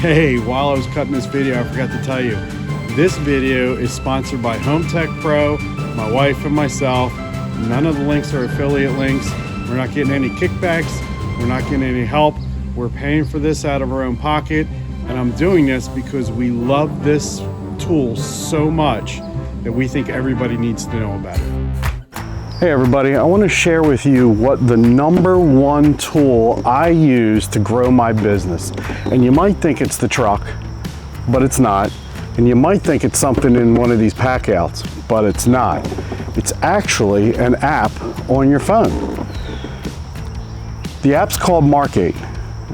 Hey, while I was cutting this video, I forgot to tell you, this video is sponsored by Home Tech Pro, my wife and myself. None of the links are affiliate links. We're not getting any kickbacks. We're not getting any help. We're paying for this out of our own pocket. And I'm doing this because we love this tool so much that we think everybody needs to know about it. Hey everybody, I want to share with you what the #1 tool I use to grow my business. And you might think it's the truck, but it's not. And you might think it's something in one of these pack outs, but it's not. It's actually an app on your phone. The app's called Mark8.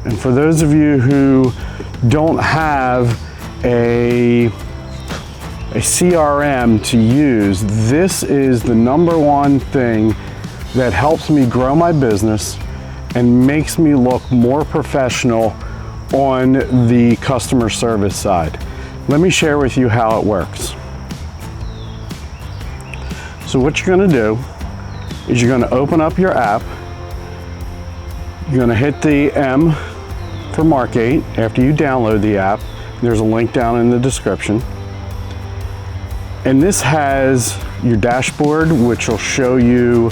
And for those of you who don't have a CRM to use, this is the #1 thing that helps me grow my business and makes me look more professional on the customer service side. Let me share with you how it works. So what you're going to do is you're going to open up your app. You're going to hit the M for Mark8 after you download the app. There's a link down in the description. And this has your dashboard, which will show you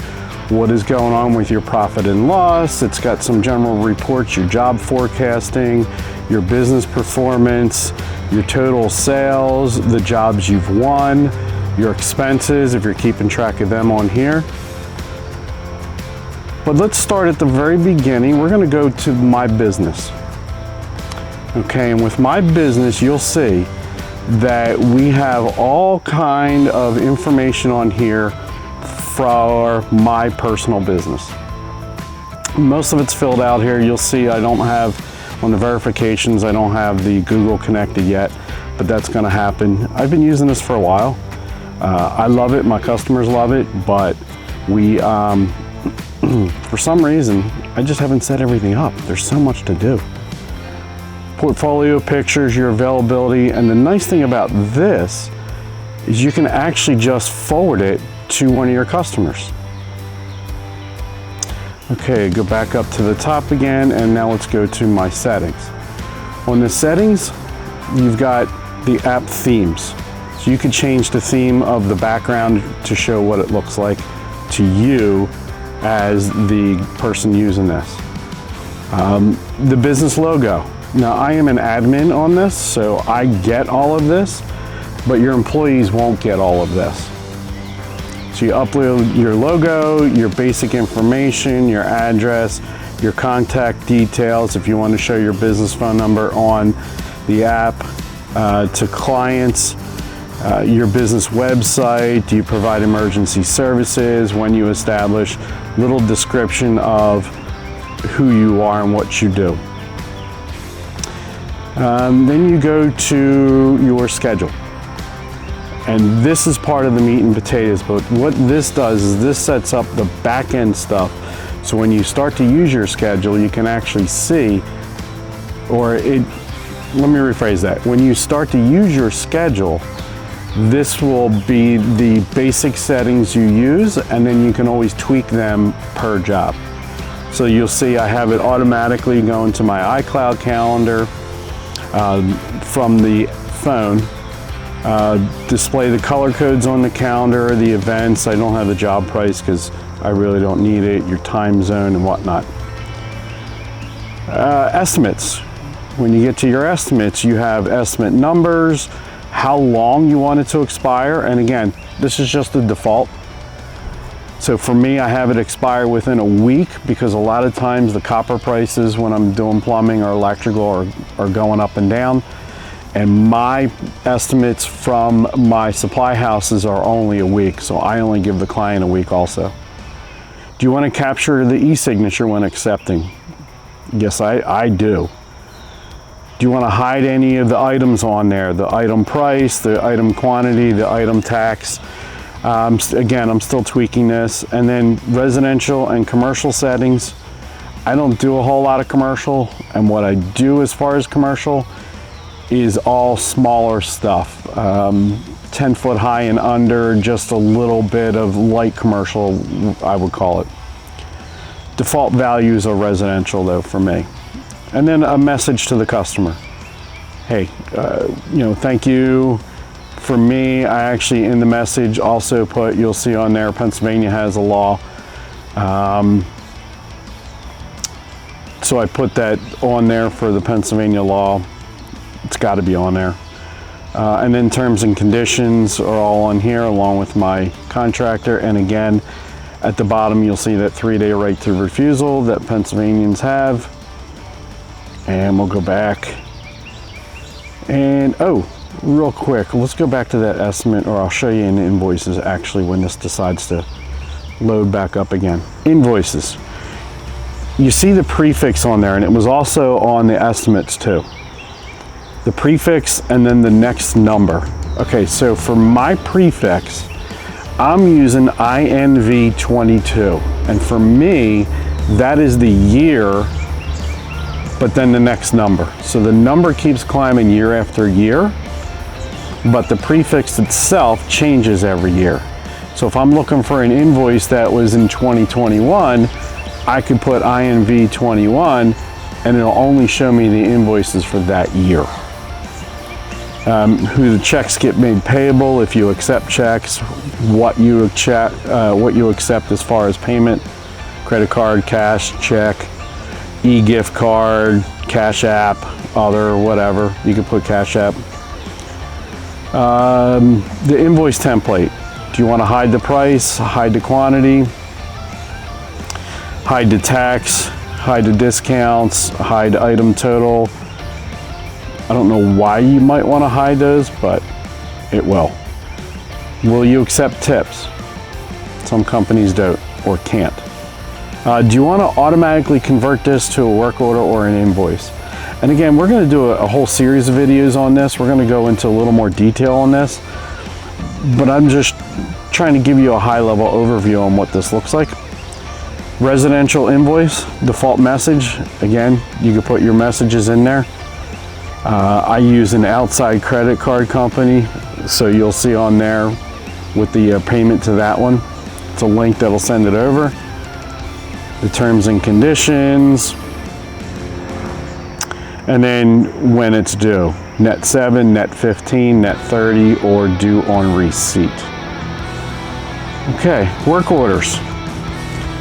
what is going on with your profit and loss. It's got some general reports, your job forecasting, your business performance, your total sales, the jobs you've won, your expenses, if you're keeping track of them on here. But let's start at the very beginning. We're going to go to My Business. Okay, and with My Business, you'll see that we have all kind of information on here for my personal business. Most of it's filled out here. You'll see I don't have, on the verifications, I don't have the Google connected yet, but that's going to happen. I've been using this for a while. I love it, my customers love it, but we, for some reason, I just haven't set everything up. There's so much to do. Portfolio pictures, your availability, and the nice thing about this is you can actually just forward it to one of your customers. Okay, go back up to the top again, and now let's go to my settings. On the settings, you've got the app themes. So you can change the theme of the background to show what it looks like to you as the person using this. The business logo. Now I am an admin on this, so I get all of this, but your employees won't get all of this. So you upload your logo, your basic information, your address, your contact details if you want to show your business phone number on the app, to clients, your business website, do you provide emergency services, when you establish, little description of who you are and what you do. Then you go to your schedule. And this is part of the meat and potatoes, but what this does is this sets up the back end stuff. So when you start to use your schedule, you can actually see, let me rephrase that. When you start to use your schedule, this will be the basic settings you use, and then you can always tweak them per job. So you'll see I have it automatically going to my iCloud calendar from the phone. Display the color codes on the calendar, the events. I don't have the job price because I really don't need it, your time zone and whatnot. Estimates. When you get to your estimates, you have estimate numbers, how long you want it to expire, and again, this is just the default. So for me, I have it expire within a week because a lot of times the copper prices when I'm doing plumbing or electrical are going up and down. And my estimates from my supply houses are only a week, so I only give the client a week also. Do you want to capture the e-signature when accepting? Yes, I do. Do you want to hide any of the items on there? The item price, the item quantity, the item tax? Again, I'm still tweaking this. And then residential and commercial settings. I don't do a whole lot of commercial, and what I do as far as commercial is all smaller stuff. 10 foot high and under, just a little bit of light commercial, I would call it. Default values are residential though for me. And then a message to the customer. hey, thank you. For me, I actually, in the message, also put, you'll see on there, Pennsylvania has a law. So I put that on there for the Pennsylvania law. It's got to be on there. And then terms and conditions are all on here, along with my contractor. And again, at the bottom, you'll see that 3-day right to refusal that Pennsylvanians have. And we'll go back. And, oh, real quick, let's go back to that estimate, or I'll show you in the invoices actually when this decides to load back up again. Invoices. You see the prefix on there, and it was also on the estimates too. The prefix and then the next number. Okay, so for my prefix, I'm using INV22. And for me, that is the year, but then the next number. So the number keeps climbing year after year, but the prefix itself changes every year. So if I'm looking for an invoice that was in 2021, I could put INV21 and it'll only show me the invoices for that year. Who the checks get made payable, if you accept checks, what you accept as far as payment, credit card, cash, check, e-gift card, Cash App, other, whatever. You could put Cash App. The invoice template. Do you want to hide the price, hide the quantity, hide the tax, hide the discounts, hide item total? I don't know why you might want to hide those, but it will. Will you accept tips? Some companies don't or can't. Do you want to automatically convert this to a work order or an invoice? And again, we're going to do a whole series of videos on this. We're going to go into a little more detail on this, but I'm just trying to give you a high-level overview on what this looks like. Residential invoice, default message. Again, you can put your messages in there. I use an outside credit card company, so you'll see on there with the payment to that one. It's a link that'll send it over. The terms and conditions, and then when it's due. Net 7, net 15, net 30, or due on receipt. Okay, work orders.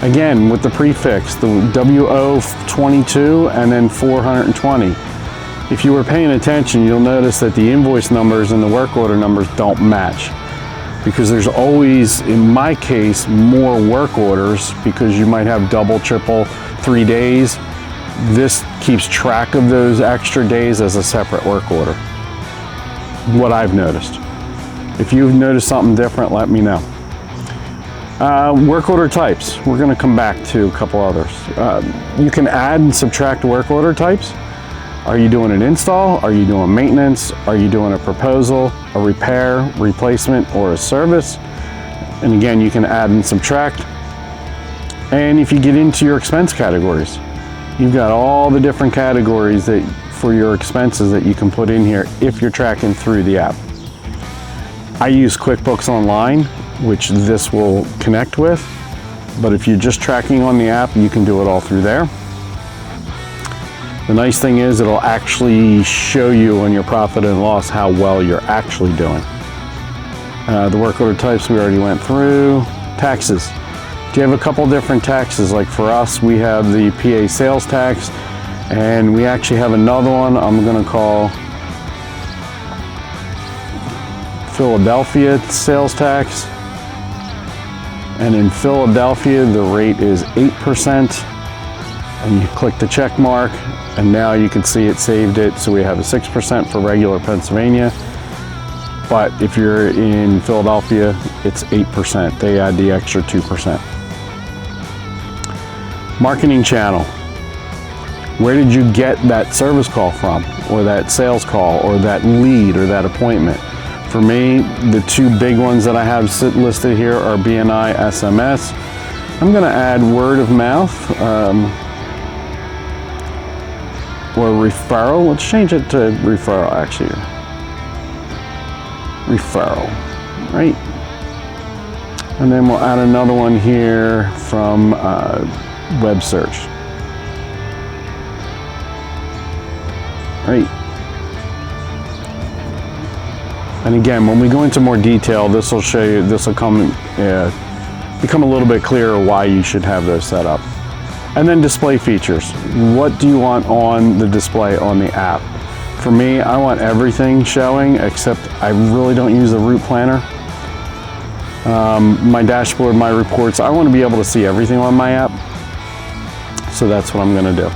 Again, with the prefix, the WO22 and then 420. If you were paying attention, you'll notice that the invoice numbers and the work order numbers don't match, because there's always, in my case, more work orders because you might have double, triple, 3 days. This keeps track of those extra days as a separate work order. What I've noticed. If you've noticed something different, let me know. Work order types. We're going to come back to a couple others. You can add and subtract work order types. Are you doing an install? Are you doing maintenance? Are you doing a proposal, a repair, replacement, or a service? And again, you can add and subtract. And if you get into your expense categories, you've got all the different categories that for your expenses that you can put in here if you're tracking through the app. I use QuickBooks Online, which this will connect with, but if you're just tracking on the app, you can do it all through there. The nice thing is it'll actually show you on your profit and loss how well you're actually doing. The work order types we already went through. Taxes. Do you have a couple different taxes? Like for us, we have the PA sales tax, and we actually have another one I'm going to call Philadelphia sales tax. And in Philadelphia, the rate is 8%. And you click the check mark, and now you can see it saved it. So we have a 6% for regular Pennsylvania. But if you're in Philadelphia, it's 8%. They add the extra 2%. Marketing channel. Where did you get that service call from, or that sales call, or that lead, or that appointment? For me, the two big ones that I have listed here are BNI, SMS. I'm going to add word of mouth or referral. Let's change it to referral, actually. Referral, right? And then we'll add another one here from web search. Right. And again, when we go into more detail, this will show you, this will become a little bit clearer why you should have those set up. And then display features. What do you want on the display on the app? For me, I want everything showing, except I really don't use the route planner. My dashboard, my reports, I want to be able to see everything on my app. So that's what I'm going to do.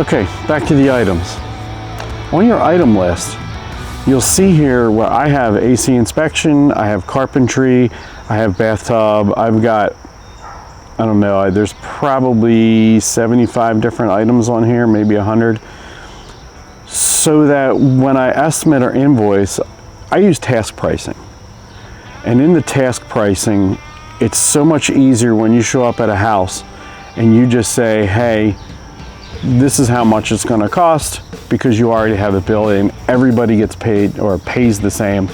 Okay, back to the items. On your item list, you'll see here where I have AC inspection, I have carpentry, I have bathtub, I've got, I don't know, there's probably 75 different items on here, maybe 100. So that when I estimate or invoice, I use task pricing. And in the task pricing, it's so much easier when you show up at a house and you just say, hey, this is how much it's going to cost, because you already have it built in. Everybody gets paid or pays the same.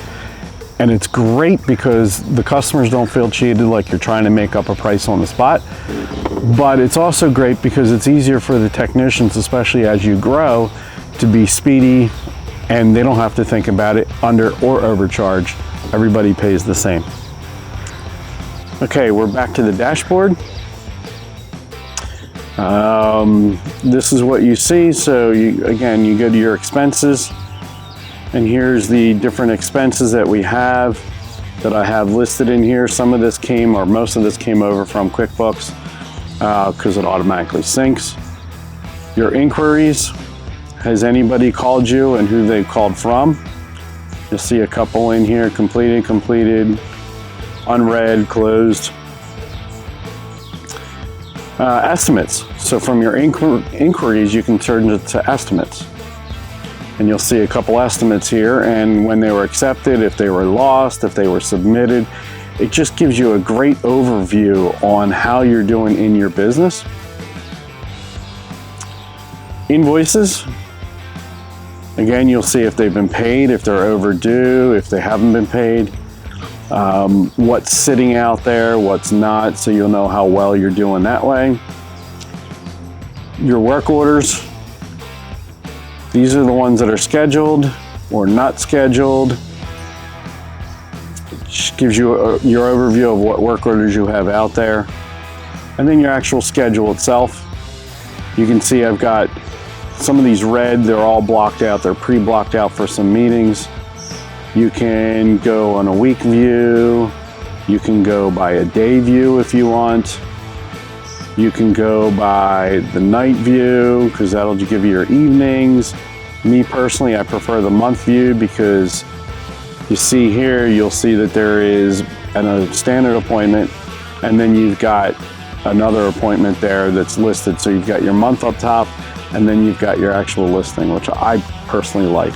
And it's great because the customers don't feel cheated like you're trying to make up a price on the spot. But it's also great because it's easier for the technicians, especially as you grow, to be speedy, and they don't have to think about it under or overcharge. Everybody pays the same. Okay, we're back to the dashboard. This is what you see. So again, you go to your expenses, and here's the different expenses that we have, that I have listed in here. Some of this came, or most of this came over from QuickBooks because it automatically syncs. Your inquiries, has anybody called you and who they called from? You'll see a couple in here: completed, unread, closed. Estimates. So from your inquiries, you can turn it to estimates. And you'll see a couple estimates here, and when they were accepted, if they were lost, if they were submitted. It just gives you a great overview on how you're doing in your business. Invoices. Again, you'll see if they've been paid, if they're overdue, if they haven't been paid. What's sitting out there, what's not, so you'll know how well you're doing that way. Your work orders, these are the ones that are scheduled or not scheduled. It just gives you your overview of what work orders you have out there. And then your actual schedule itself. You can see I've got some of these red, they're all blocked out, they're pre-blocked out for some meetings. You can go on a week view, you can go by a day view if you want, you can go by the night view because that'll give you your evenings. Me personally, I prefer the month view because you see here, you'll see that there is a standard appointment, and then you've got another appointment there that's listed. So you've got your month up top, and then you've got your actual listing, which I personally like.